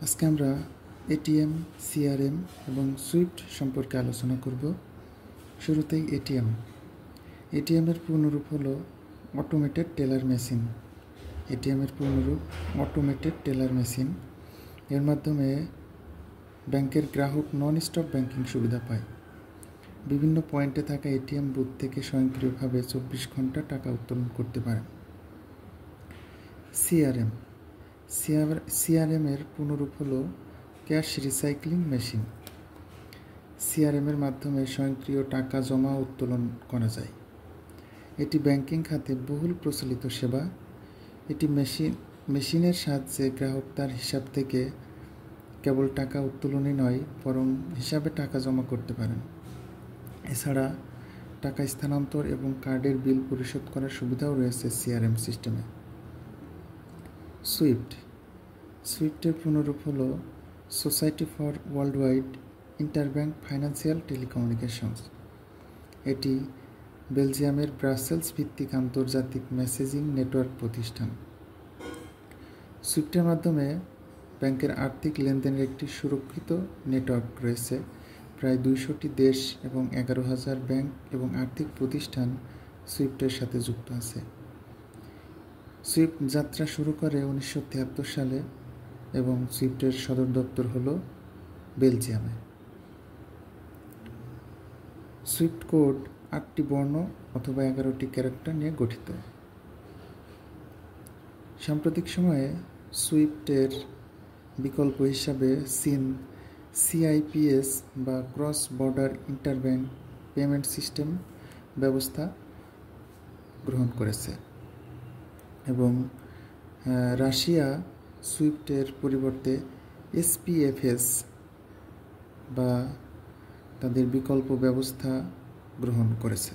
আজকে আমরা ATM, CRM এবং সুইফট সম্পর্কে আলোচনা করব। শুরুতেই এটিএমের পূর্ণরূপ হলো অটোমেটেড টেলার মেশিন। এটিএমের পূর্ণরূপ অটোমেটেড টেলার মেশিন। এর মাধ্যমে ব্যাংকের গ্রাহক নন স্টপ ব্যাংকিং সুবিধা পায়। বিভিন্ন পয়েন্টে থাকা এটিএম বুথ থেকে স্বয়ংক্রিয়ভাবে 24 ঘন্টা টাকা উত্তোলন করতে পারে। সিআরএমের পূর্ণরূপ হলো ক্যাশ রিসাইক্লিং মেশিন। সিআরএমের মাধ্যমে স্বয়ংক্রিয় টাকা জমা উত্তোলন করা যায়। এটি ব্যাংকিং খাতে বহুল প্রচলিত সেবা। এটি মেশিনের সাহায্যে গ্রাহক তার হিসাব থেকে কেবল টাকা উত্তোলনই নয়, বরং হিসাবে টাকা জমা করতে পারেন। এছাড়া টাকা স্থানান্তর এবং কার্ডের বিল পরিশোধ করার সুবিধাও রয়েছে সিআরএম সিস্টেমে। সুইফটের পূর্ণরূপ হল society for worldwide interbank financial telecommunications. এটি বেলজিয়ামের ব্রাসেলস ভিত্তিক আন্তর্জাতিক মেসেজিং নেটওয়ার্ক প্রতিষ্ঠান। সুইফটের মাধ্যমে ব্যাংকের আর্থিক লেনদেনের একটি সুরক্ষিত নেটওয়ার্ক রয়েছে। প্রায় 200টি দেশ এবং 11,000 ব্যাংক এবং আর্থিক প্রতিষ্ঠান সুইফটের সাথে যুক্ত আছে। সুইফট যাত্রা শুরু করে 1973 সালে এবং সুইফটের সদর দপ্তর হল বেলজিয়ামে। সুইফট কোড 8টি বর্ণ অথবা 11টি ক্যারেক্টার নিয়ে গঠিত। সাম্প্রতিক সময়ে সুইফটের বিকল্প হিসাবে সিআইপিএস বা ক্রস বর্ডার ইন্টারব্যাংক পেমেন্ট সিস্টেম ব্যবস্থা গ্রহণ করেছে এবং রাশিয়া সুইফটের পরিবর্তে এসপিএফএস বা তাদের বিকল্প ব্যবস্থা গ্রহণ করেছে।